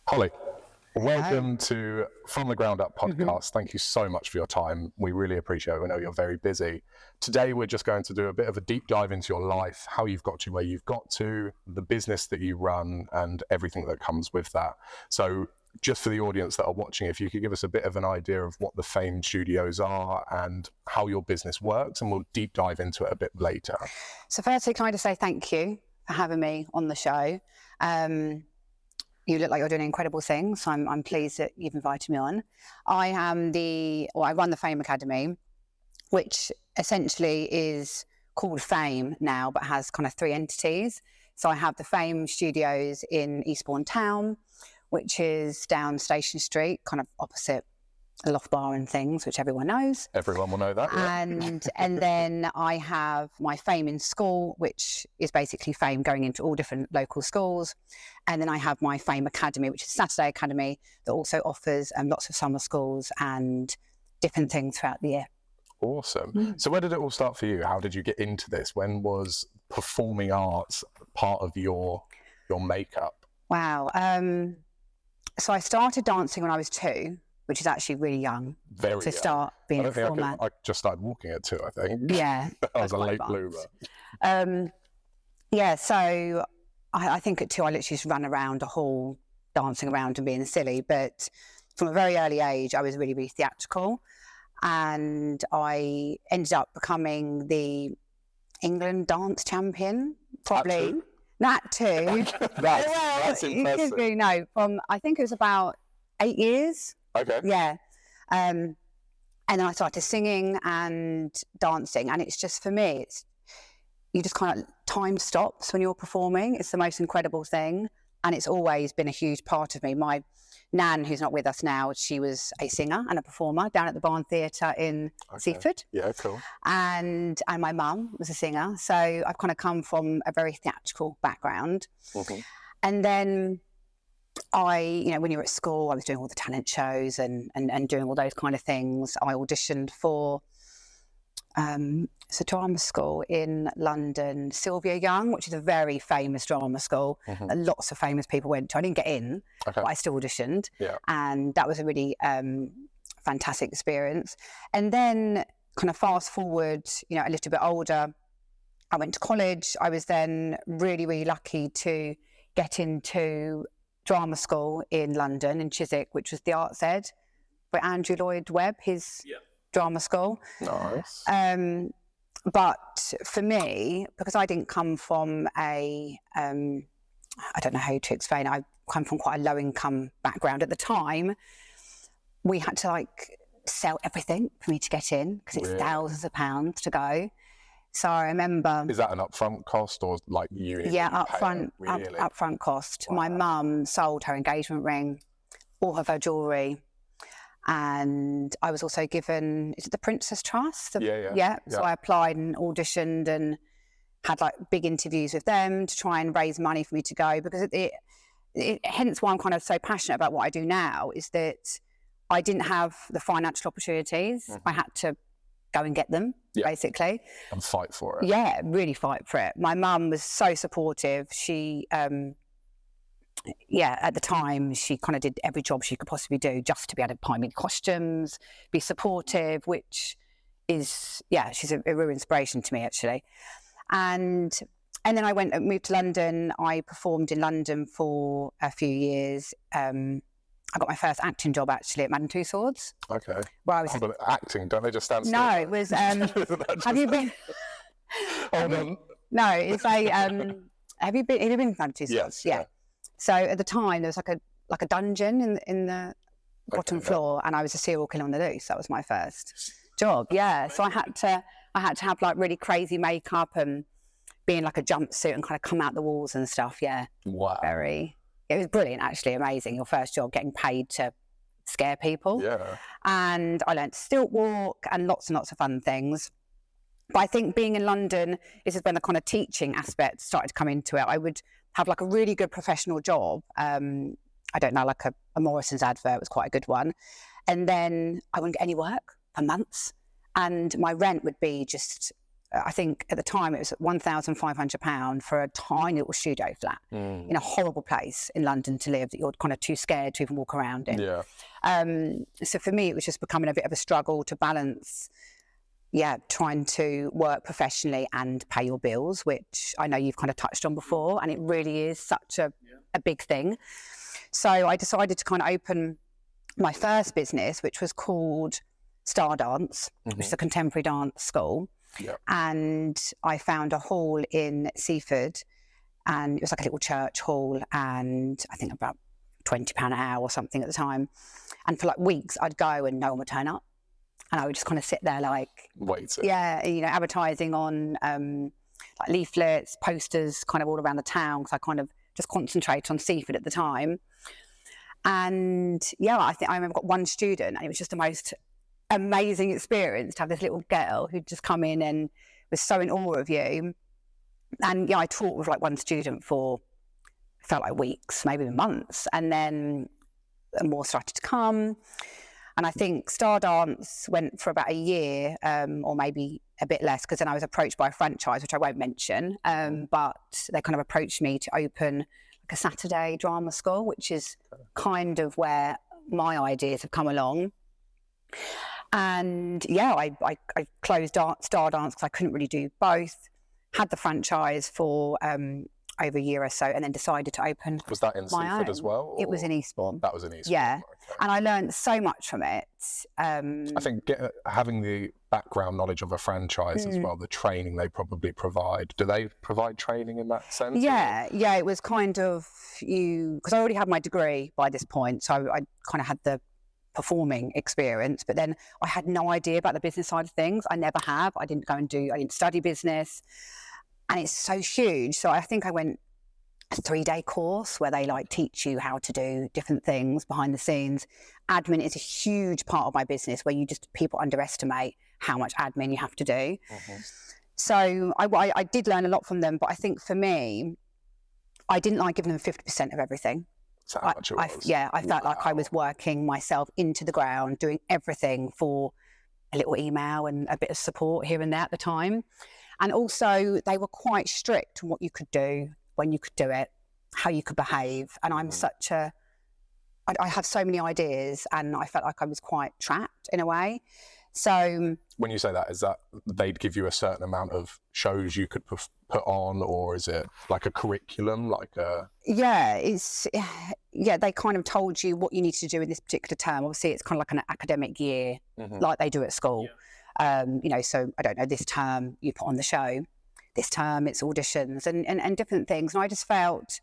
Holly, welcome to From the Ground Up podcast. Thank you so much for your time. We really appreciate it. We know you're very busy. Today, we're just going to do a bit of a deep dive into your life, how you've got to where you've got to, the business that you run, and everything that comes with that. So just for the audience that are watching, if you could give us a bit of an idea of what the Fame Studios are and how your business works, and we'll deep dive into it a bit later. So firstly, can I just say thank you for having me on the show. You look like you're doing incredible things. So I'm pleased that you've invited me on. I run the Fame Academy, which essentially is called Fame now, but has kind of three entities. So I have the Fame Studios in Eastbourne Town, which is down Station Street, kind of opposite a Loft Bar and things, which everyone knows. Everyone will know that. Yeah. And then I have my Fame in School, which is basically Fame going into all different local schools. And then I have my Fame Academy, which is Saturday Academy, that also offers lots of summer schools and different things throughout the year. Awesome. So where did it all start for you? How did you get into this? When was performing arts part of your makeup? Wow. So I started dancing when I was 2, which is actually really young to start being a performer. I just started walking at 2, I think. Yeah. I was a late bloomer. So I think at 2 I literally just ran around a hall dancing around and being silly, but from a very early age I was really, really theatrical, and I ended up becoming the England dance champion, probably. That too. That's impressive. Could be, I think it was about 8 years. Okay. Yeah. And then I started singing and dancing, and it's just, for me, you just kind of, time stops when you're performing. It's the most incredible thing, and it's always been a huge part of me. My nan, who's not with us now, she was a singer and a performer down at the Barn Theatre in Seaford. Yeah, cool. And my mum was a singer, so I've kind of come from a very theatrical background. And then when you were at school, I was doing all the talent shows and doing all those kind of things. I auditioned for it's a drama school in London, Sylvia Young, which is a very famous drama school that lots of famous people went to. I didn't get in, but I still auditioned. Yeah. And that was a really fantastic experience. And then kind of fast forward, a little bit older, I went to college. I was then really, really lucky to get into drama school in London, in Chiswick, which was the Arts Ed by Andrew Lloyd Webb, his drama school. Nice. But for me, because I didn't come from I don't know how to explain it, I come from quite a low income background. At the time, we had to sell everything for me to get in, because it's thousands of pounds to go. So I remember. Is that an upfront cost or uni? Yeah, upfront cost. Wow. My mum sold her engagement ring, all of her jewellery, and I was also given, is it the Princess Trust? Yeah. So I applied and auditioned and had big interviews with them to try and raise money for me to go, because hence why I'm kind of so passionate about what I do now, is that I didn't have the financial opportunities. I had to go and get them, basically. And fight for it. Yeah, really fight for it. My mum was so supportive. She, at the time, she kind of did every job she could possibly do just to be able to buy me costumes, be supportive, which is, she's a real inspiration to me, actually. And then I moved to London. I performed in London for a few years. I got my first acting job, actually, at Madame Tussauds. Okay. Where I was acting, don't they just stand still? No, it was. Have you been? Hold on. No, it's have you been to Madame Tussauds? Yes. Yeah. So at the time, there was like a dungeon in the bottom floor, and I was a serial killer on the loose. That was my first job. Yeah. So I had to have really crazy makeup and be in a jumpsuit and kind of come out the walls and stuff. Yeah. Wow. It was brilliant, actually, amazing. Your first job, getting paid to scare people. Yeah. And I learned to stilt walk and lots of fun things. But I think being in London, this is when the kind of teaching aspect started to come into it. I would have a really good professional job. I don't know, a Morrison's advert was quite a good one. And then I wouldn't get any work for months. And my rent would be just I think at the time it was £1,500 for a tiny little studio flat in a horrible place in London to live that you're kind of too scared to even walk around in. So for me, it was just becoming a bit of a struggle to balance, trying to work professionally and pay your bills, which I know you've kind of touched on before, and it really is such a big thing. So I decided to kind of open my first business, which was called Star Dance, which is a contemporary dance school. And I found a hall in Seaford, and it was like a little church hall, and I think about £20 an hour or something at the time. And for like weeks, I'd go and no one would turn up. And I would just kind of sit there like... waiting. Advertising on like leaflets, posters kind of all around the town, because I kind of just concentrate on Seaford at the time. And I think I remember got one student, and it was just the most amazing experience to have this little girl who'd just come in and was so in awe of you. And I taught with like one student for, felt like weeks, maybe months, and then more started to come. And I think Star Dance went for about a year, or maybe a bit less, because then I was approached by a franchise, which I won't mention, but they kind of approached me to open like a Saturday drama school, which is kind of where my ideas have come along. And I closed Star Dance because I couldn't really do both. Had the franchise for over a year or so, and then decided to open. Was that in Seaford as well? Or? It was in Eastbourne. That was in Eastbourne. Yeah, okay. And I learned so much from it. I think having the background knowledge of a franchise as well, the training they probably provide. Do they provide training in that sense? Yeah. It was kind of because I already had my degree by this point, so I kind of had the performing experience, but then I had no idea about the business side of things. I never have. I didn't study business, and it's so huge. So I think I went a 3-day course where they like teach you how to do different things behind the scenes. Admin is a huge part of my business, where people underestimate how much admin you have to do. So I did learn a lot from them, but I think for me, I didn't like giving them 50% of everything. That's how much it was. I felt like I was working myself into the ground, doing everything for a little email and a bit of support here and there at the time. And also they were quite strict on what you could do, when you could do it, how you could behave. And I'm I have so many ideas, and I felt like I was quite trapped in a way. So when you say that, is that they'd give you a certain amount of shows you could put on, or is it like a curriculum, they kind of told you what you need to do in this particular term. Obviously it's kind of like an academic year, like they do at school. So I don't know, this term you put on the show, this term it's auditions and different things. And I just felt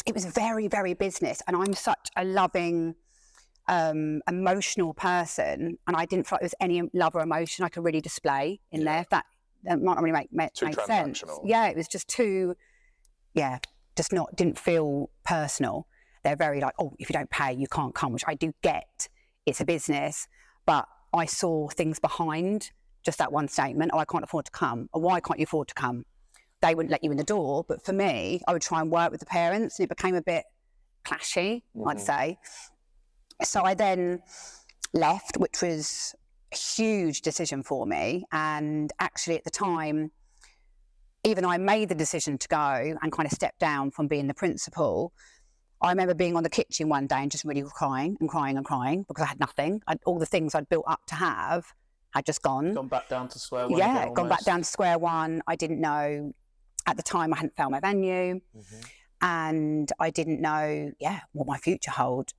it was very, very business, and I'm such a loving, emotional person, and I didn't feel like there was any love or emotion I could really display in there. If that might not really make sense. It was just too, didn't feel personal. They're very like, oh, if you don't pay, you can't come, which I do get. It's a business, but I saw things behind just that one statement. Oh, I can't afford to come. Or why can't you afford to come? They wouldn't let you in the door. But for me, I would try and work with the parents, and it became a bit clashy, I'd say. So I then left, which was a huge decision for me. And actually at the time, even though I made the decision to go and kind of step down from being the principal, I remember being on the kitchen one day and just really crying because I had nothing. All the things I'd built up to have had just gone. Gone back down to square one. Yeah, gone back down to square one. I didn't know, at the time I hadn't found my venue, and I didn't know, what my future held.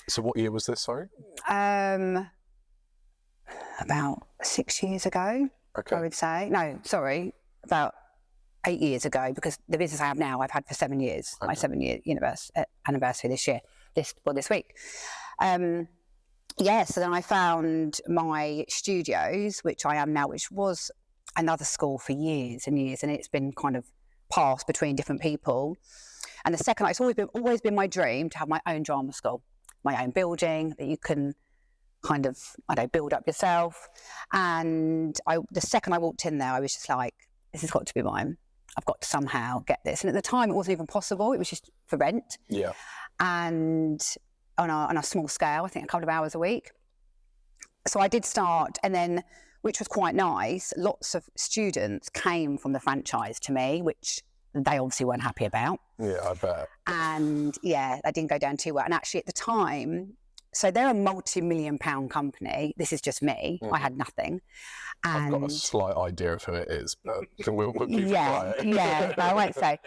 So what year was this, sorry? About 6 years ago, I would say. No, sorry, about 8 years ago, because the business I have now, I've had for 7 years. My 7-year anniversary this year, this week. So then I found my studios, which I am now, which was another school for years and years, and it's been kind of passed between different people. And the second, it's always been my dream to have my own drama school, my own building that you can kind of, build up yourself. And the second I walked in there, I was just like, this has got to be mine. I've got to somehow get this. And at the time, it wasn't even possible. It was just for rent. Yeah. And on a small scale, I think a couple of hours a week. So I did start, and then which was quite nice. Lots of students came from the franchise to me, which they obviously weren't happy about. Yeah, I bet. And yeah, that didn't go down too well. And actually at the time, so they're a multi-million-pound company. This is just me. I had nothing. And I've got a slight idea of who it is, but we'll keep yeah, quiet. yeah, I won't say.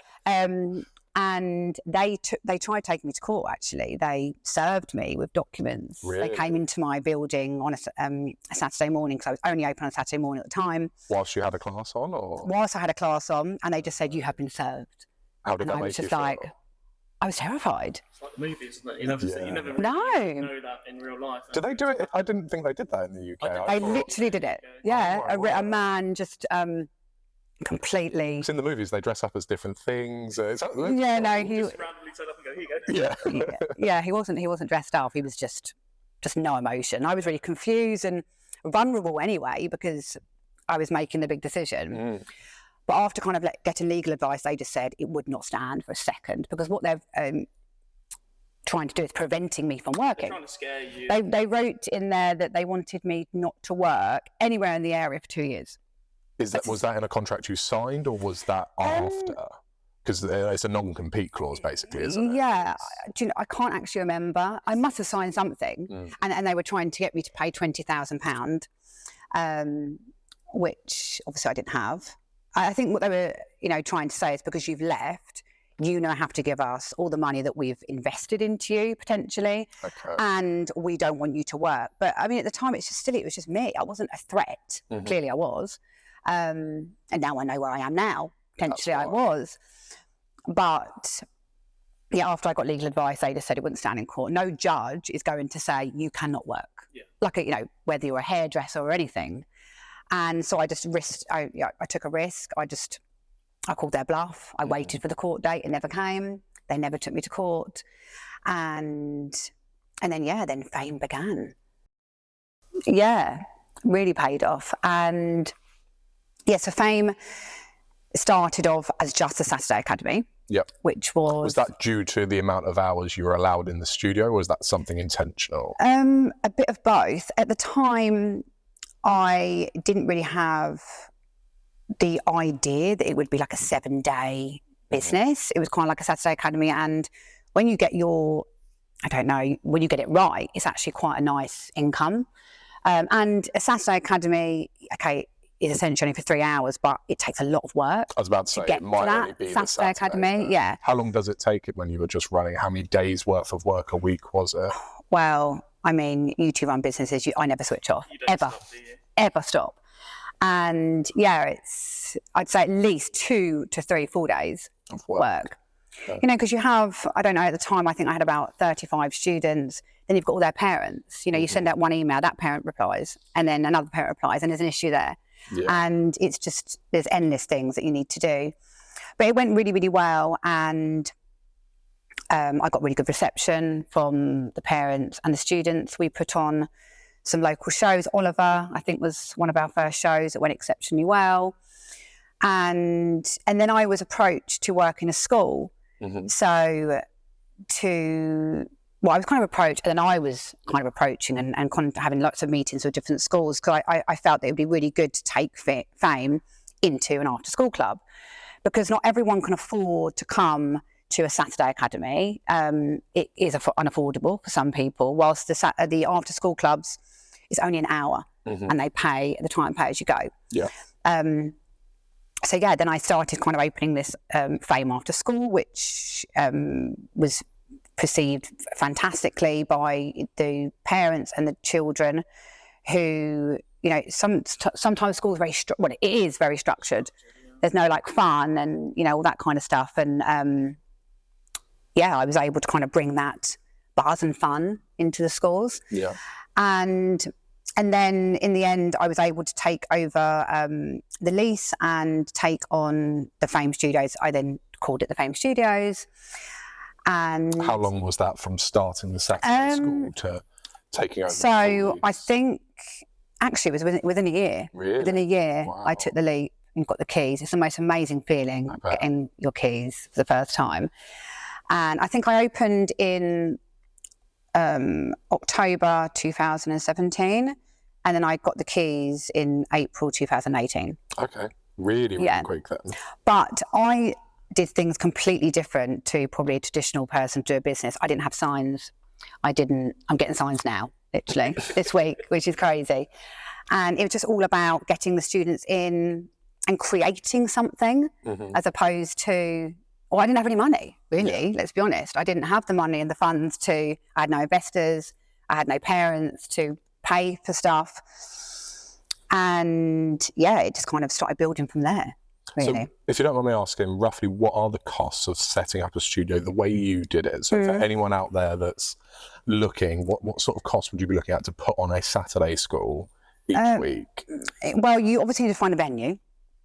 And they tried taking me to court, actually. They served me with documents. Really? They came into my building on a Saturday morning, because I was only open on a Saturday morning at the time. Whilst you had a class on, or? Whilst I had a class on, and they just said, you have been served. How did And that I make was you just feel? like, I was terrified. It's like the movies, isn't it? You never, Yeah. you never really No. know that in real life. Did they do it? I didn't think they did that in the UK. They thought- literally did it. Oh, Yeah, wow. a man just completely. It's in the movies, they dress up as different things. Is that, Yeah, no, he. Just randomly turn up and go, here you go. Yeah. He wasn't dressed up. He was just no emotion. I was really confused and vulnerable anyway, because I was making the big decision. Mm. But after kind of getting legal advice, they just said it would not stand for a second, because what they're trying to do is preventing me from They're working. trying to scare you. They wrote in there that they wanted me not to work anywhere in the area for 2 years. Was that in a contract you signed, or was that after? Because it's a non-compete clause, basically, isn't it? Yeah, do you know, I can't actually remember. I must have signed something, and they were trying to get me to pay £20,000, which obviously I didn't have. I think what they were, trying to say is, because you've left, you now have to give us all the money that we've invested into you potentially, Okay. and we don't want you to work. But I mean, at the time, it was just me. I wasn't a threat. Clearly, I was, and now I know where I am now. Potentially, I was. But yeah, after I got legal advice, they just said it wouldn't stand in court. No judge is going to say you cannot work. Yeah. Like, whether you're a hairdresser or anything. And so I just risked. I took a risk. I called their bluff. I waited for the court date. It never came. They never took me to court. And then fame began. Yeah, really paid off. And yeah, so fame started off as just a Saturday Academy. Yep. Which was... Was that due to the amount of hours you were allowed in the studio, or was that something intentional? A bit of both. At the time, I didn't really have the idea that it would be like a 7-day business. It was kind of like a Saturday Academy, and when you get when you get it right, it's actually quite a nice income. And a Saturday Academy, is essentially only for 3 hours, but it takes a lot of work. I was about to say, get it might to only that be the Saturday Academy. but Yeah. How long does it take it when you were just running? How many days worth of work a week was it? Well, I mean, you two run businesses. I never switch off, You don't ever, stop, do you? ever stop. And yeah, I'd say at least 2 to 3 full days Of work. Okay. Because you have, I don't know, at the time, I think I had about 35 students. Then you've got all their parents. You send out one email, that parent replies, and then another parent replies, and there's an issue there. Yeah. And it's just, there's endless things that you need to do. But it went really, really well. And I got really good reception from the parents and the students. We put on some local shows. Oliver, I think, was one of our first shows that went exceptionally well. And then I was approached to work in a school. So I was kind of approached, and then I was kind of approaching and having lots of meetings with different schools, because I felt that it would be really good to take fame into an after-school club, because not everyone can afford to come to a Saturday Academy. It is unaffordable for some people, whilst the after-school clubs is only an hour, and they pay at the time, pay as you go. Yeah. So yeah, then I started kind of opening this Fame After School, which was perceived fantastically by the parents and the children, who, sometimes schools are it is very structured. There's no fun and, all that kind of stuff. And I was able to kind of bring that buzz and fun into the schools. Yeah. And then in the end, I was able to take over the lease and take on the Fame Studios. I then called it the Fame Studios. And How long was that from starting the Saturday school to taking over? So I think actually it was within a year. Really? Within a year, Wow. I took the leap and got the keys. It's the most amazing feeling, bet. getting your keys for the first time. And I think I opened in October 2017. and then I got the keys in April 2018. Okay, really quick then. But I did things completely different to probably a traditional person to do a business. I didn't have signs. I'm getting signs now, literally, this week, which is crazy. And it was just all about getting the students in and creating something, as opposed to, I didn't have any money, really, let's be honest. I didn't have the money and the funds I had no investors, I had no parents to pay for stuff. And it just kind of started building from there, really. So if you don't mind me asking, roughly what are the costs of setting up a studio the way you did it? So for anyone out there that's looking, what sort of cost would you be looking at to put on a Saturday school each week? Well, you obviously need to find a venue.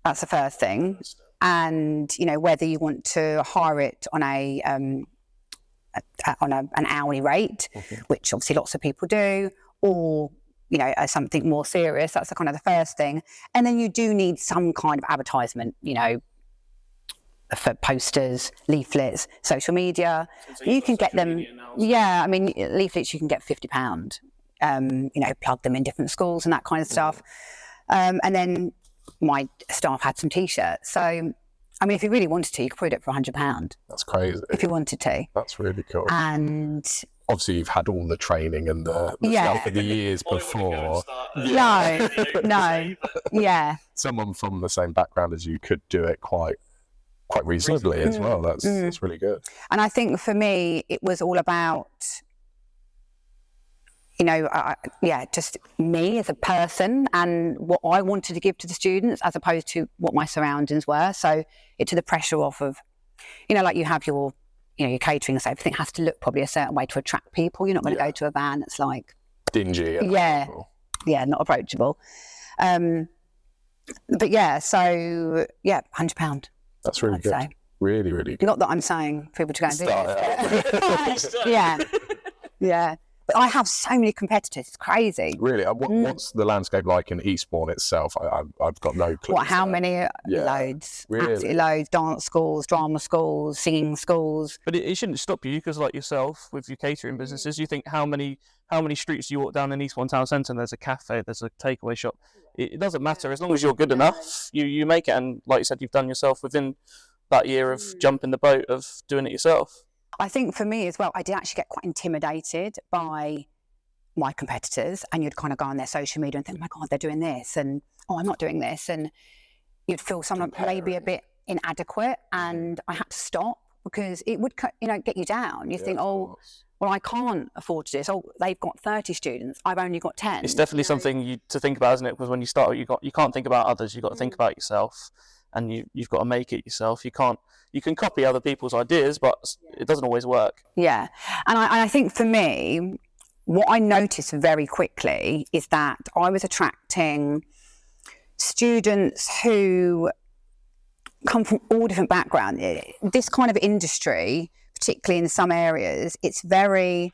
That's the first thing. And, whether you want to hire it on an hourly rate, which obviously lots of people do, or, as something more serious, that's the kind of the first thing. And then you do need some kind of advertisement, for posters, leaflets, social media. So you can get them. Now, Leaflets you can get £50. Plug them in different schools and that kind of stuff. And then my staff had some T-shirts. So, if you really wanted to, you could put it for £100. That's crazy. If you wanted to. That's really cool. And obviously you've had all the training and the stuff of the years before. No. Someone from the same background as you could do it quite reasonably as well. That's really good. And I think for me, it was all about, just me as a person and what I wanted to give to the students as opposed to what my surroundings were. So it took the pressure off of, like you have your catering, so everything has to look probably a certain way to attract people. You're not going to go to a van that's like dingy. Not approachable. So £100. That's really good. Say. Really, really good. Not that I'm saying people to go and do this. Yeah. But I have so many competitors. It's crazy. Really? What's the landscape like in Eastbourne itself? I've got no clue. How many? Loads. Really? Absolutely loads. Dance schools, drama schools, singing schools. But it shouldn't stop you, because like yourself with your catering businesses, you think how many streets you walk down in Eastbourne Town Centre and there's a cafe, there's a takeaway shop. It doesn't matter. As long as you're good enough, you make it. And like you said, you've done yourself within that year of jumping the boat of doing it yourself. I think for me as well, I did actually get quite intimidated by my competitors, and you'd kind of go on their social media and think, oh my God, they're doing this, and I'm not doing this. And you'd feel someone maybe a bit inadequate, and I had to stop because it would, get you down. You think, well, I can't afford to do this. Oh, they've got 30 students. I've only got 10. It's definitely something to think about, isn't it? Because when you start, you can't think about others. You've got to think about yourself, and you've got to make it yourself. You can copy other people's ideas, but it doesn't always work. Yeah. And I think for me, what I noticed very quickly is that I was attracting students who come from all different backgrounds. This kind of industry, particularly in some areas, it's very,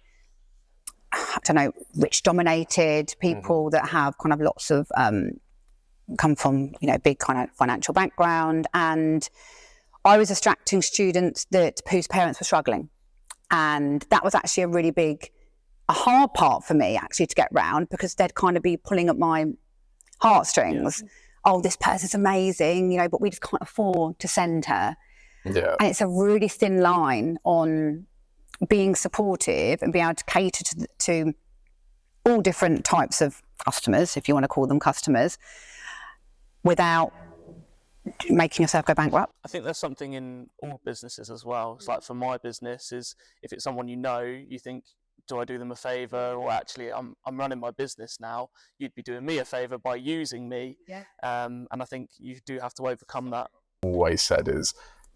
rich dominated, people that have kind of lots of, come from, big kind of financial background. And I was attracting students whose parents were struggling. And that was actually a hard part for me actually to get round, because they'd kind of be pulling at my heartstrings. Oh, this person's amazing, but we just can't afford to send her. Yeah. And it's a really thin line on being supportive and being able to cater to all different types of customers, if you want to call them customers, without making yourself go bankrupt. I think there's something in all businesses as well. It's like for my business is, if it's someone you think, do I do them a favour, or actually I'm running my business now, you'd be doing me a favour by using me. And I think you do have to overcome that. Always said is,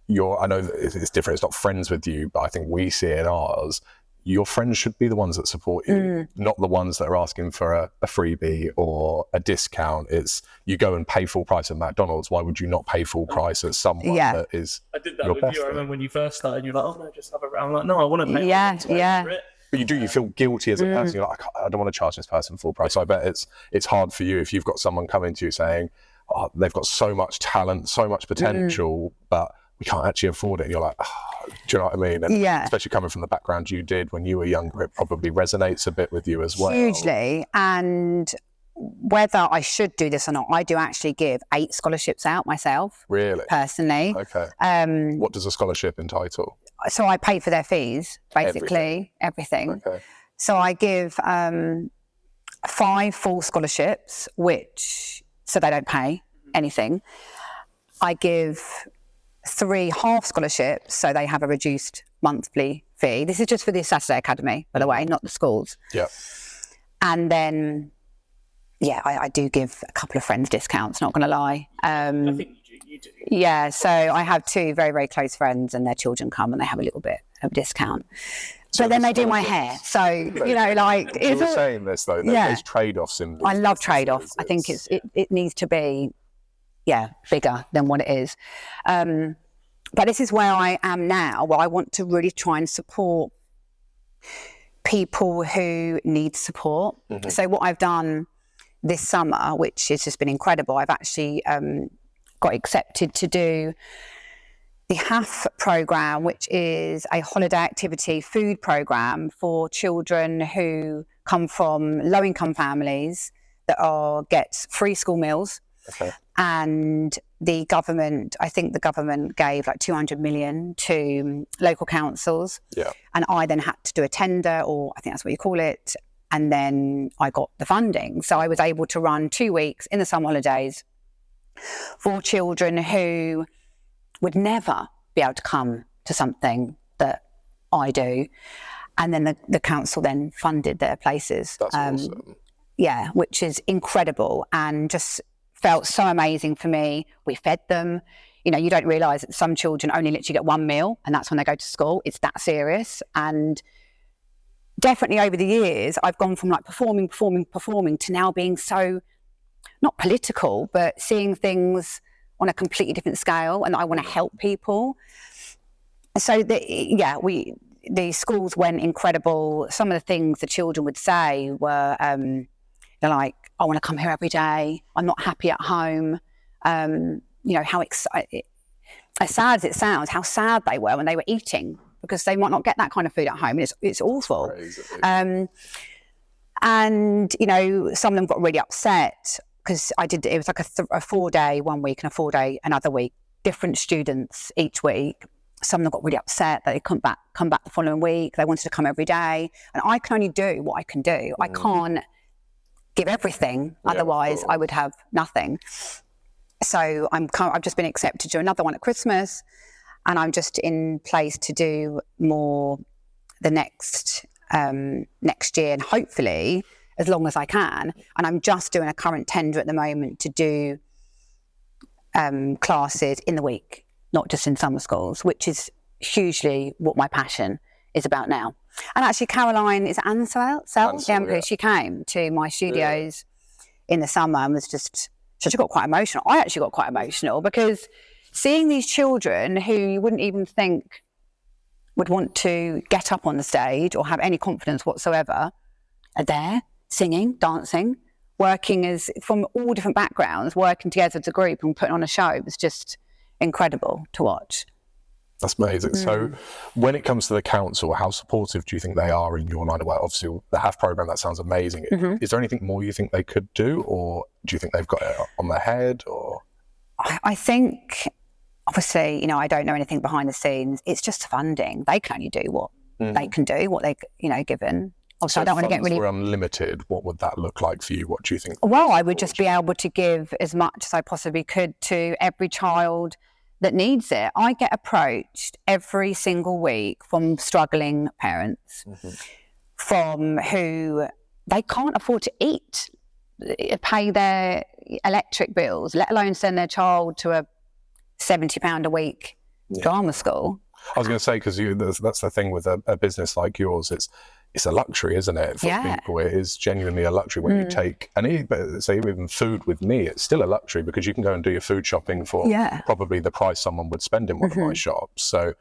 I know that it's different, it's not friends with you, but I think we see in ours, your friends should be the ones that support you, not the ones that are asking for a freebie or a discount. It's, you go and pay full price at McDonald's, why would you not pay full price at someone that is I did that your with best you. I friend? remember when you first started, and you're like, oh no, just have a round. I'm like, no, I want to pay. Yeah. But you feel guilty as a person. You're like, I don't want to charge this person full price. So I bet it's hard for you if you've got someone coming to you saying, oh, they've got so much talent, so much potential, but we can't actually afford it. And you're like, oh, do you know what I mean? And especially coming from the background you did when you were younger, it probably resonates a bit with you as well. Hugely. And whether I should do this or not, I do actually give 8 scholarships out myself. Really? Personally. Okay. What does a scholarship entitle? So I pay for their fees, basically, everything. Okay. So I give 5 full scholarships, so they don't pay anything. I give 3 half scholarships, so they have a reduced monthly fee. This is just for the Saturday Academy, by the way, not the schools. Yeah. And then, I do give a couple of friends discounts, not going to lie. I think you do. Yeah, so I have 2 very, very close friends and their children come and they have a little bit of a discount. So then they do my hair. So, like... You were saying this, though, there's trade-offs in... I love trade-offs. I think it needs to be, bigger than what it is. But this is where I am now, where I want to really try and support people who need support. Mm-hmm. So what I've done this summer, which has just been incredible, I've actually got accepted to do the HAF programme, which is a holiday activity food programme for children who come from low-income families that get free school meals. Okay. And the government gave like 200 million to local councils. Yeah. And I then had to do a tender, or I think that's what you call it. And then I got the funding. So I was able to run 2 weeks in the summer holidays for children who would never be able to come to something that I do. And then the council then funded their places. That's awesome. Yeah, which is incredible and just felt so amazing for me. We fed them. You don't realise that some children only literally get 1 meal and that's when they go to school. It's that serious. And definitely over the years, I've gone from like performing to now being so, not political, but seeing things on a completely different scale, and I want to help people. So the schools went incredible. Some of the things the children would say were, they're like, I want to come here every day. I'm not happy at home. How as sad as it sounds, how sad they were when they were eating, because they might not get that kind of food at home. It's awful. And some of them got really upset because it was like a 4-day one week and a 4-day another week, different students each week. Some of them got really upset that they couldn't come back the following week. They wanted to come every day, and I can only do what I can do. I can't give everything, otherwise I would have nothing. So I've just been accepted to do another one at Christmas, and I'm just in place to do more the next year, and hopefully as long as I can. And I'm just doing a current tender at the moment to do classes in the week, not just in summer schools, which is hugely what my passion is about now. And actually, Caroline, is it Ansel? She came to my studios in the summer and was she got quite emotional. I actually got quite emotional because seeing these children who you wouldn't even think would want to get up on the stage or have any confidence whatsoever are there, singing, dancing, working from all different backgrounds, working together as a group and putting on a show. It was just incredible to watch. That's amazing. So when it comes to the council, how supportive do you think they are in your line of work? Obviously, the HAF programme, that sounds amazing. Mm-hmm. Is there anything more you think they could do, or do you think they've got it on their head? Or I think, obviously, I don't know anything behind the scenes. It's just funding. They can only do what they can do, what they, given. Obviously, I don't want to get really... were unlimited, what would that look like for you? What do you think? Well, I would just be able to give as much as I possibly could to every child that needs it. I get approached every single week from struggling parents, from who they can't afford to eat, pay their electric bills, let alone send their child to a £70 a week drama school. I was going to say, because that's the thing with a business like yours, it's a luxury, isn't it? For people, it is genuinely a luxury when you take, and even food with me, it's still a luxury because you can go and do your food shopping for probably the price someone would spend in one of my shops. So,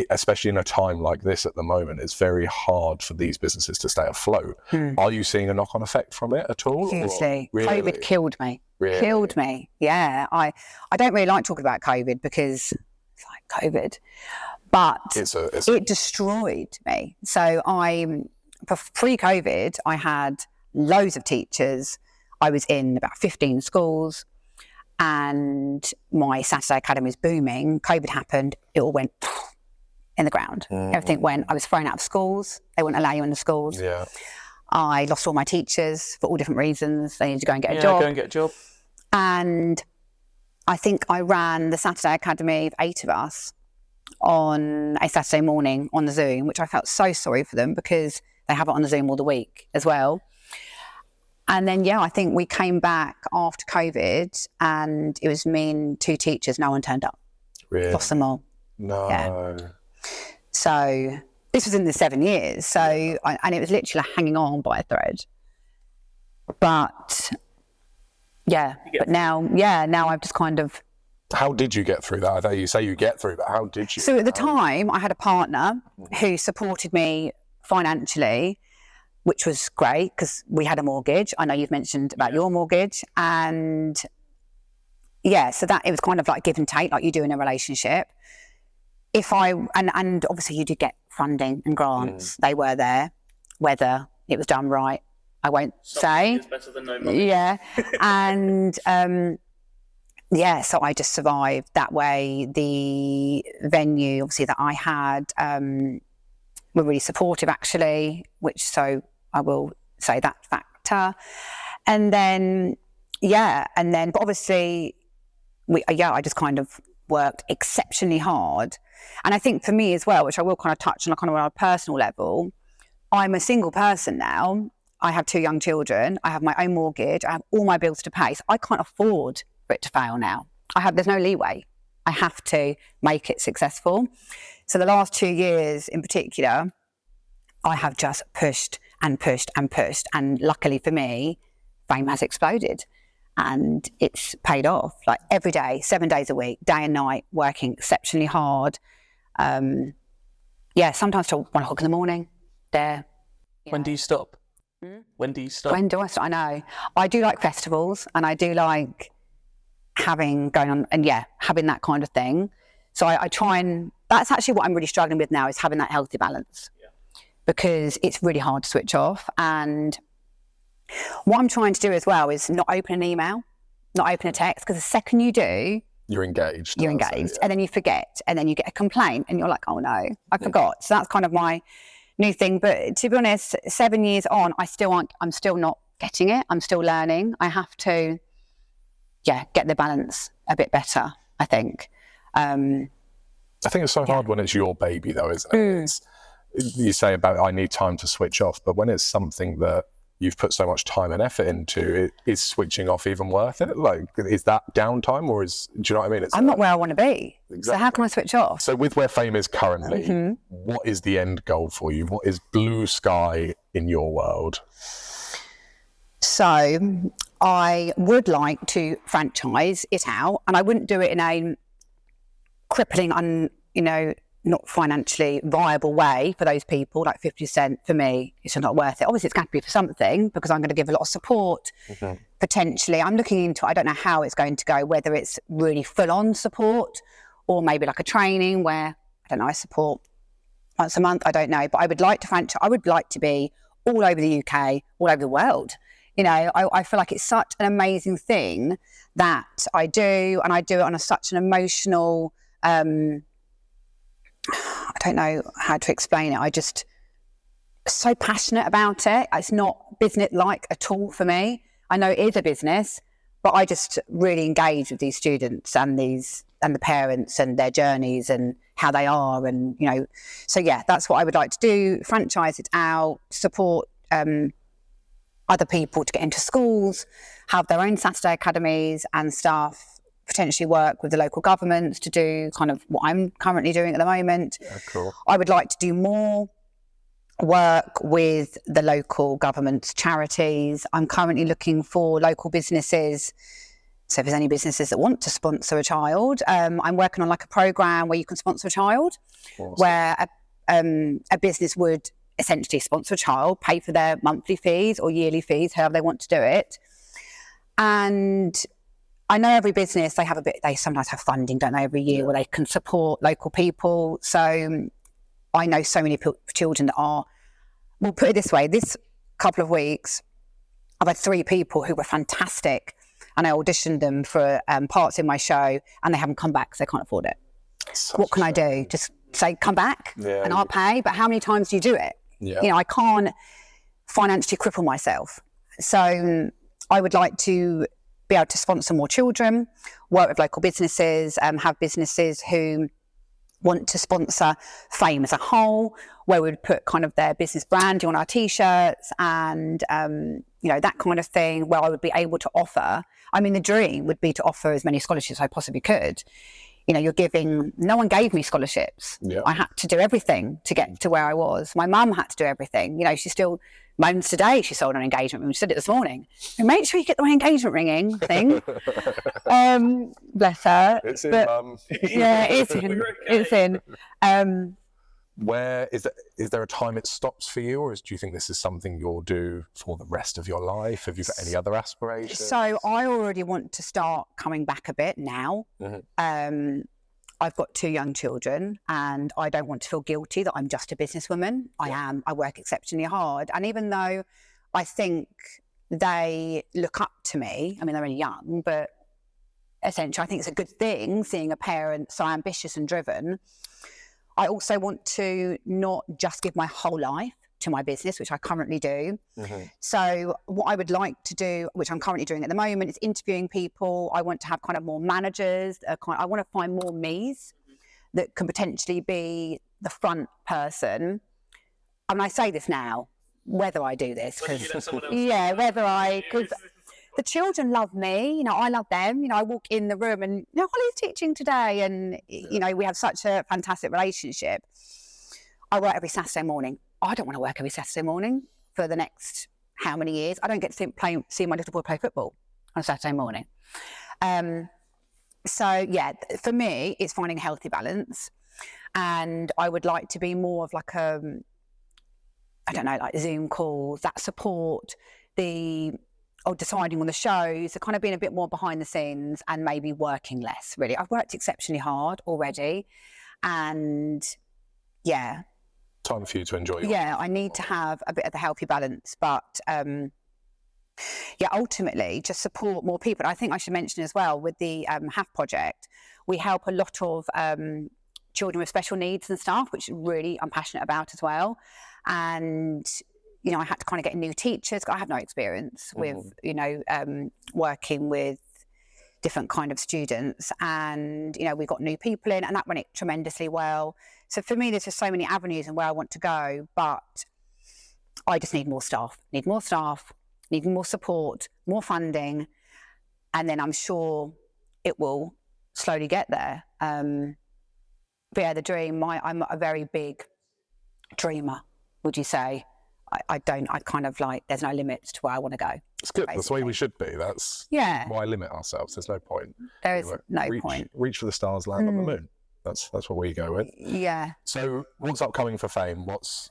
especially in a time like this at the moment, it's very hard for these businesses to stay afloat. Are you seeing a knock-on effect from it at all? Hugely. Really? COVID killed me. Really? Killed me. Yeah. I don't really like talking about COVID because it's like COVID. But it destroyed me. So pre-COVID, I had loads of teachers. I was in about 15 schools, and my Saturday Academy was booming. COVID happened, it all went in the ground. Everything went. I was thrown out of schools. They wouldn't allow you in the schools. Yeah. I lost all my teachers for all different reasons. They needed to go and get a Yeah, job. go and get a job. And I think I ran the Saturday Academy of 8 of us on a Saturday morning on the Zoom, which I felt so sorry for them because they have it on the Zoom all the week as well. And then, I think we came back after COVID and it was me and 2 teachers. No one turned up. Really? Lost them all. No. Yeah. So this was in the 7 years. So, and it was literally hanging on by a thread. But but now I've just kind of. How did you get through that? I know you say you get through, but how did you? So at the time, I had a partner who supported me financially, which was great because we had a mortgage. I know you've mentioned about your mortgage. And so that it was kind of like give and take, like you do in a relationship. And obviously you did get funding and grants. They were there. Whether it was done right, I won't say. It's better than no money. Yeah. And so I just survived that way. The venue, obviously, that I had were really supportive, actually, so I will say that factor. And then, but obviously, I just kind of worked exceptionally hard. And I think for me as well, which I will kind of touch on a personal level, I'm a single person now. I have 2 young children. I have my own mortgage. I have all my bills to pay. So I can't afford for it to fail now. There's no leeway. I have to make it successful. So the last 2 years in particular, I have just pushed and pushed and pushed. And luckily for me, fame has exploded and it's paid off. Like every day, 7 days a week, day and night, working exceptionally hard. Sometimes till 1 o'clock in the morning there. When do you stop? When do you stop? When do I stop? I know. I do like festivals and I do like having that kind of thing. So I try, and that's actually what I'm really struggling with now, is having that healthy balance, because it's really hard to switch off. And what I'm trying to do as well is not open an email, not open a text, because the second you do, you're engaged. And then you forget, and then you get a complaint and you're like, oh no, I forgot. So that's kind of my new thing. But to be honest, 7 years on, I'm still not getting it. I'm still learning. I have to get the balance a bit better, I think. I think it's so hard when it's your baby, though, isn't it? You say about I need time to switch off, but when it's something that you've put so much time and effort into, is switching off even worth it? Like, is that downtime, or do you know what I mean? I'm not where I want to be. Exactly. So how can I switch off? So with where fame is currently, what is the end goal for you? What is blue sky in your world? So I would like to franchise it out, and I wouldn't do it in a crippling, not financially viable way for those people. Like 50% for me, it's not worth it. Obviously, it's going to be for something, because I'm going to give a lot of support. Potentially, I'm looking into. I don't know how it's going to go. Whether it's really full-on support, or maybe like a training where I support once a month. I don't know, but I would like to franchise. I would like to be all over the UK, all over the world. I feel like it's such an amazing thing that I do, and I do it on such an emotional. I don't know how to explain it. I just so passionate about it. It's not business-like at all for me. I know it is a business, but I just really engage with these students and the parents and their journeys and how they are, and So that's what I would like to do: franchise it out, support other people to get into schools, have their own Saturday academies and stuff. Potentially work with the local governments to do kind of what I'm currently doing at the moment. Yeah, cool. I would like to do more work with the local governments, charities. I'm currently looking for local businesses. So if there's any businesses that want to sponsor a child, I'm working on like a program where you can sponsor a child, where a business would essentially sponsor a child, pay for their monthly fees or yearly fees, however they want to do it. And I know every business, they sometimes have funding, don't they, every year where they can support local people. So I know so many children that we'll put it this way, this couple of weeks, I've had 3 people who were fantastic, and I auditioned them for parts in my show, and they haven't come back because they can't afford it. What can I do? Just say, come back and I'll pay. But how many times do you do it? Yeah. You know, I can't financially cripple myself. So I would like to be able to sponsor more children, work with local businesses, have businesses who want to sponsor Fame as a whole, where we'd put kind of their business branding on our T-shirts and, you know, that kind of thing, where I would be able to offer. I mean, the dream would be to offer as many scholarships as I possibly could. You know, no one gave me scholarships. Yeah. I had to do everything to get to where I was. My mum had to do everything. You know, she still moans today she sold an engagement ring. She said it this morning. Make sure you get the engagement ringing thing. Bless her. It's in, Mum. Yeah, it's in. It's in. Where is there a time it stops for you, or do you think this is something you'll do for the rest of your life? Have you got any other aspirations? So I already want to start coming back a bit now. Mm-hmm. I've got 2 young children, and I don't want to feel guilty that I'm just a businesswoman. I work exceptionally hard. And even though I think they look up to me, I mean, they're only young, but essentially I think it's a good thing seeing a parent so ambitious and driven. I also want to not just give my whole life to my business, which I currently do. Mm-hmm. So what I would like to do, which I'm currently doing at the moment, is interviewing people. I want to have kind of more managers. I want to find more me's that can potentially be the front person. And I say this now, whether I do this, because the children love me, you know, I love them. You know, I walk in the room and, you know, Holly's teaching today, and, you know, we have such a fantastic relationship. I work every Saturday morning. I don't want to work every Saturday morning for the next how many years. I don't get to see my little boy play football on a Saturday morning. So, yeah, for me, it's finding a healthy balance. And I would like to be more of like like Zoom calls, that support, deciding on the shows, so kind of being a bit more behind the scenes and maybe working less, really. I've worked exceptionally hard already, and time for you to enjoy your life. I need to have a bit of the healthy balance, but ultimately just support more people. I think I should mention as well, with the HAF project, we help a lot of children with special needs and stuff, which really I'm passionate about as well. And you know, I had to kind of get new teachers. I have no experience with, you know, working with different kind of students. And, you know, we got new people in, and that went tremendously well. So for me, there's just so many avenues and where I want to go, but I just need more staff, need more support, more funding. And then I'm sure it will slowly get there. But yeah, the dream, I'm a very big dreamer, would you say? I kind of like, there's no limits to where I want to go. It's good. Basically. That's the way we should be. That's why limit ourselves. There's no point. There is no point. Reach for the stars, land on the moon. That's what we go with. Yeah. So what's upcoming for Fame? What's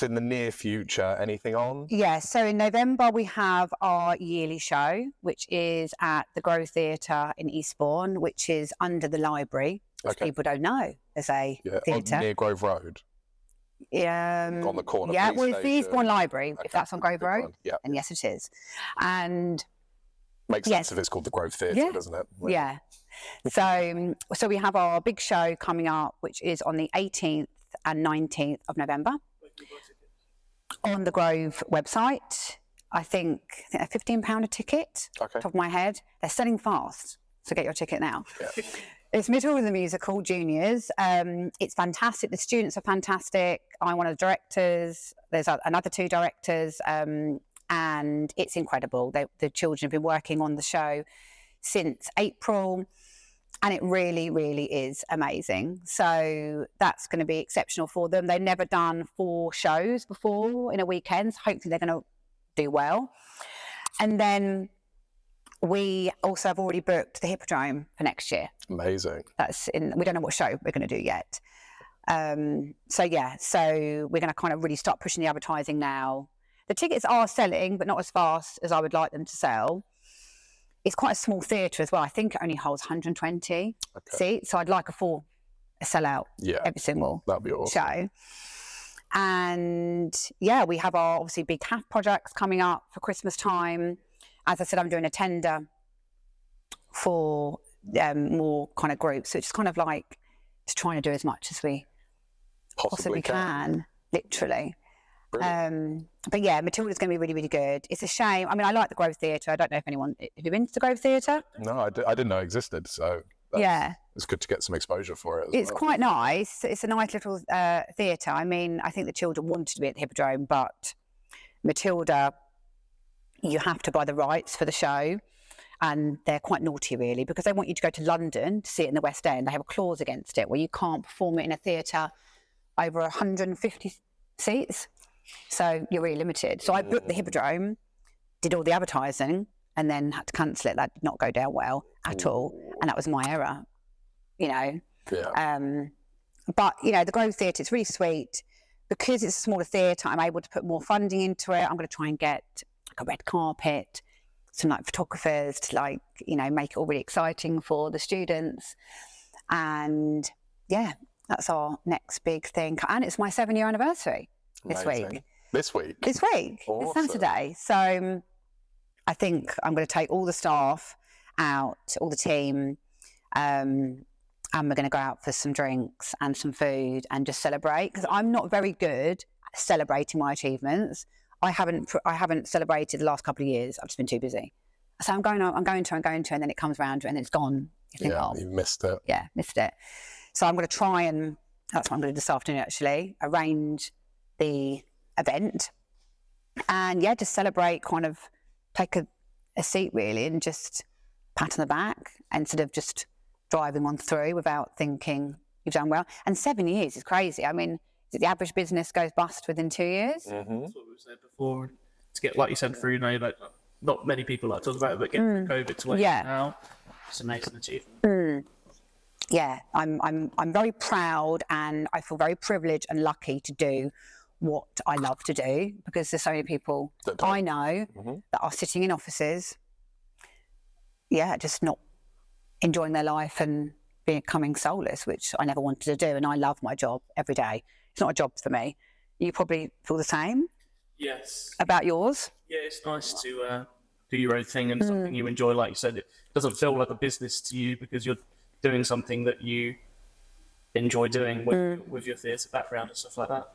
in the near future? Anything on? Yeah. So in November, we have our yearly show, which is at the Grove Theatre in Eastbourne, which is under the library, which people don't know as a theatre. Near Grove Road. On the corner. Yeah, well, it's the Eastbourne Library, if that's on Grove Road. Yeah. And yes, it is. And makes sense if it's called the Grove Theatre, doesn't it? Yeah. So we have our big show coming up, which is on the 18th and 19th of November on the Grove website. I think they're £15 a ticket, top of my head. They're selling fast, so get your ticket now. Yeah. It's Middle of the Musical Juniors. It's fantastic. The students are fantastic. I'm one of the directors. There's another 2 directors, and it's incredible. The children have been working on the show since April, and it really, really is amazing. So that's going to be exceptional for them. They've never done 4 shows before in a weekend. So hopefully they're going to do well. And then we also have already booked the Hippodrome for next year. Amazing. We don't know what show we're going to do yet. So we're going to kind of really start pushing the advertising now. The tickets are selling, but not as fast as I would like them to sell. It's quite a small theatre as well. I think it only holds 120 seats. So I'd like a sellout every single That'd be awesome. show. And yeah, we have our obviously big CAF projects coming up for Christmas time. As I said, I'm doing a tender for more kind of groups. So it's kind of like just trying to do as much as we possibly can, literally. But yeah, Matilda's going to be really, really good. It's a shame. I mean, I like the Grove Theatre. I don't know if anyone, have you been to the Grove Theatre? No, I didn't know it existed. So it's good to get some exposure for it. It's quite nice. It's a nice little theatre. I mean, I think the children wanted to be at the Hippodrome, but Matilda, you have to buy the rights for the show. And they're quite naughty, really, because they want you to go to London to see it in the West End. They have a clause against it where you can't perform it in a theatre over 150 seats. So you're really limited. So I booked the Hippodrome, did all the advertising, and then had to cancel it. That did not go down well at all. And that was my error, you know. Yeah. But, you know, the Grove Theatre, it's really sweet. Because it's a smaller theatre, I'm able to put more funding into it. I'm going to try and get like a red carpet, some like photographers to like, you know, make it all really exciting for the students. And yeah, that's our next big thing. And it's my 7-year anniversary this week. This week? This week. Awesome. It's Saturday. So I think I'm going to take all the staff out, all the team, and we're going to go out for some drinks and some food and just celebrate, because I'm not very good at celebrating my achievements. I haven't celebrated the last couple of years. I've just been too busy. So I'm going to, and then it comes around and then it's gone. You think, you missed it. Yeah, missed it. So I'm going to try and, that's what I'm going to do this afternoon actually, arrange the event and yeah, just celebrate, kind of take a seat really and just pat on the back instead of just driving one through without thinking you've done well. And 7 years is crazy. I mean, the average business goes bust within 2 years. Mm-hmm. That's what we said before. To get, like you said, through, you know, like not many people like to talk about it, but get through COVID to where now, it's an amazing achievement. Yeah, I'm very proud and I feel very privileged and lucky to do what I love to do, because there's so many people I know that are sitting in offices, just not enjoying their life and becoming soulless, which I never wanted to do. And I love my job every day. It's not a job for me. You probably feel the same? Yes. About yours? Yeah, it's nice to do your own thing and something you enjoy. Like you said, it doesn't feel like a business to you because you're doing something that you enjoy doing with your theatre background and stuff like that.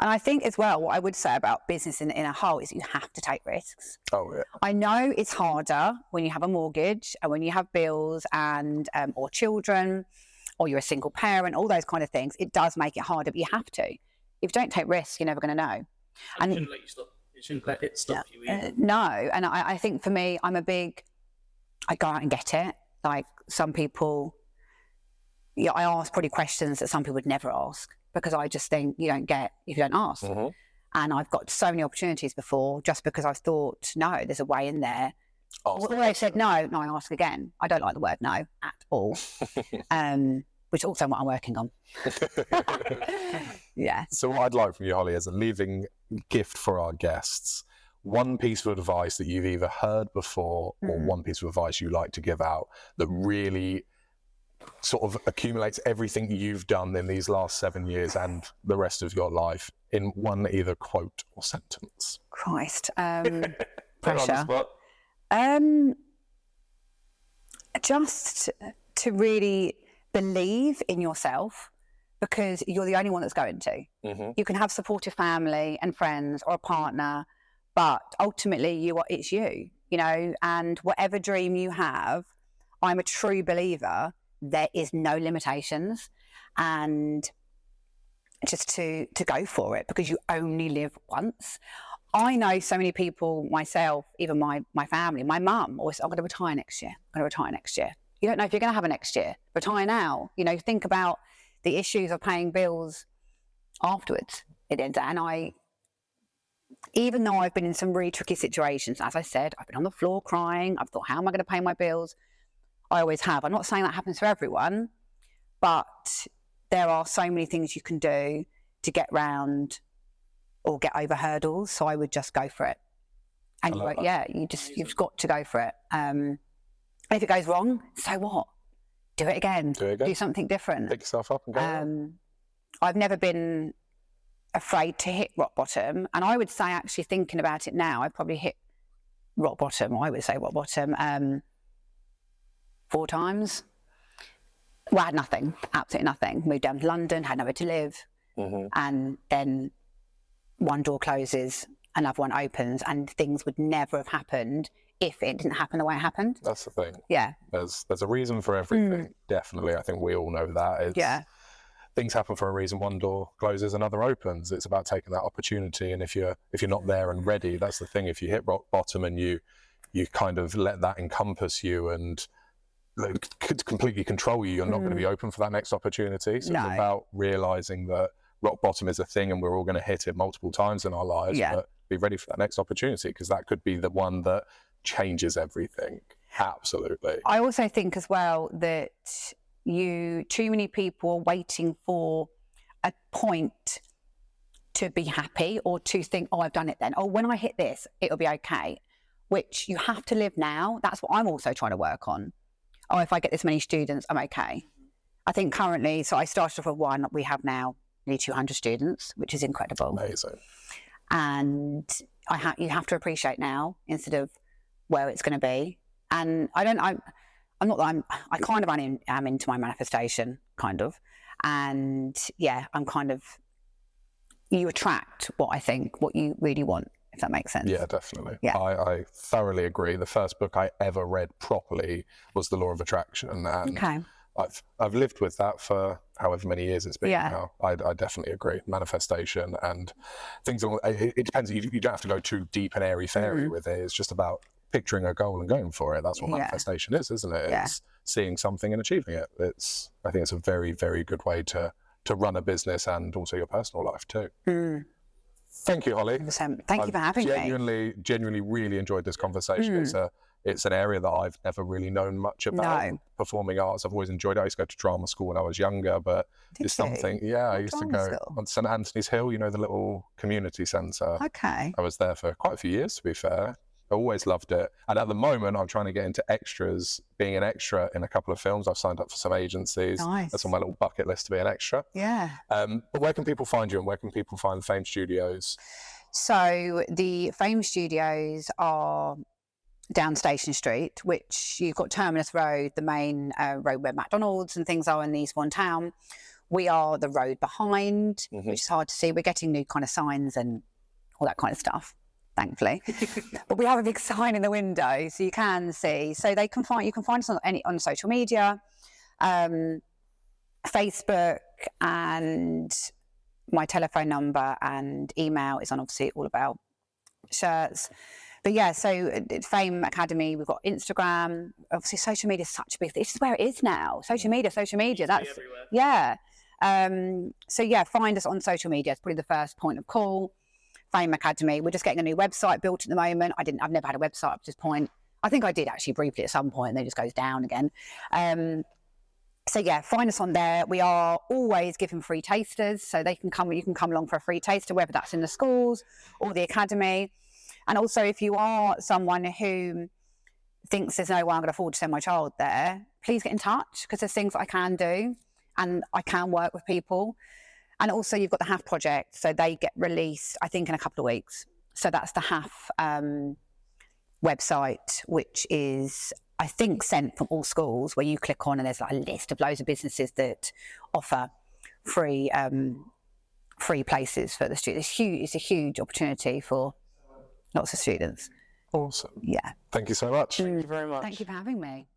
And I think as well, what I would say about business in a whole is you have to take risks. Oh, yeah. I know it's harder when you have a mortgage and when you have bills and or children, or you're a single parent, all those kind of things. It does make it harder, but you have to. If you don't take risks, you're never going to know. And it shouldn't let you stop. It shouldn't let it stop you either. No, and I think for me, I go out and get it. Like some people, I ask probably questions that some people would never ask, because I just think you don't get if you don't ask. And I've got so many opportunities before just because I've thought, no, there's a way in there. Well, they've said no, I ask again. I don't like the word no at all, which is also what I'm working on. Yeah. So what I'd like from you, Holly, as a leaving gift for our guests, one piece of advice that you've either heard before or one piece of advice you like to give out that really sort of accumulates everything you've done in these last 7 years and the rest of your life in one either quote or sentence. Christ. Pressure. Just to really believe in yourself, because you're the only one that's going to. You can have supportive family and friends or a partner, but ultimately it's you, you know, and whatever dream you have, I'm a true believer, there is no limitations, and just to go for it, because you only live once. I know so many people, myself, even my family, my mum always, I'm going to retire next year. I'm going to retire next year. You don't know if you're going to have a next year. Retire now. You know, think about the issues of paying bills afterwards. And even though I've been in some really tricky situations, as I said, I've been on the floor crying. I've thought, how am I going to pay my bills? I always have. I'm not saying that happens for everyone, but there are so many things you can do to get round or get over hurdles. So I would just go for it. And you've got to go for it. If it goes wrong, so what? Do it again. Do something different. Pick yourself up and go. I've never been afraid to hit rock bottom. And I would say, actually thinking about it now, I probably hit rock bottom, I would say rock bottom, 4 times. Well, I had nothing, absolutely nothing. Moved down to London, had nowhere to live. And then one door closes, another one opens, and things would never have happened if it didn't happen the way it happened. That's the thing. Yeah. There's a reason for everything. Definitely. I think we all know that. It's, things happen for a reason. One door closes, another opens. It's about taking that opportunity. And if you're not there and ready, that's the thing. If you hit rock bottom and you kind of let that encompass you and could completely control you, you're not going to be open for that next opportunity. So it's about realizing that rock bottom is a thing and we're all going to hit it multiple times in our lives, but be ready for that next opportunity, because that could be the one that changes everything. Absolutely. I also think as well that too many people are waiting for a point to be happy, or to think, oh, I've done it then. Oh, when I hit this, it'll be okay. Which you have to live now. That's what I'm also trying to work on. Oh, if I get this many students, I'm okay. I think currently, so I started off with 1, we have now nearly 200 students, which is incredible. Amazing. And you have to appreciate now instead of where it's going to be. And I kind of am into my manifestation, kind of. And yeah, I'm kind of, you attract what you really want, if that makes sense. Yeah, definitely. Yeah. I thoroughly agree. The first book I ever read properly was The Law of Attraction. And Okay. I've lived with that for however many years it's been now. I definitely agree. Manifestation and things, it depends. You don't have to go too deep and airy-fairy with it. It's just about picturing a goal and going for it. That's what manifestation is, isn't it? It's seeing something and achieving it. I think it's a very, very good way to run a business and also your personal life too. Thank you, Holly. 100%. Thank you for having me. Genuinely really enjoyed this conversation. It's an area that I've never really known much about. No. Performing arts, I've always enjoyed it. I used to go to drama school when I was younger, but it's something, I used to go on St Anthony's Hill, the little community centre. Okay. I was there for quite a few years, to be fair. I always loved it. And at the moment, I'm trying to get into extras, being an extra in a couple of films. I've signed up for some agencies. Nice. That's on my little bucket list to be an extra. Yeah. But where can people find you, and where can people find the Fame Studios? So the Fame Studios are down Station Street, which you've got Terminus Road, the main road where McDonald's and things are in the East One town. We are the road behind, which is hard to see. We're getting new kind of signs and all that kind of stuff, thankfully. But we have a big sign in the window, so you can see. So you can find us on social media, Facebook, and my telephone number and email is on, obviously, all about shirts. But yeah, so Fame Academy, we've got Instagram. Obviously, social media is such a big thing. This is where it is now. Social media. That's everywhere. Yeah. So yeah, find us on social media. It's probably the first point of call. Fame Academy. We're just getting a new website built at the moment. I've never had a website up to this point. I think I did actually briefly at some point, and then it just goes down again. So yeah, find us on there. We are always giving free tasters, so you can come along for a free taster, whether that's in the schools or the academy. And also, if you are someone who thinks there's no way I'm going to afford to send my child there, please get in touch, because there's things that I can do and I can work with people. And also, you've got the HAF project, so they get released, I think, in a couple of weeks. So that's the HAF website, which is, I think, sent from all schools, where you click on and there's like a list of loads of businesses that offer free places for the students. It's a huge opportunity for lots of students. Awesome. Yeah. Thank you so much. Thank you very much. Thank you for having me.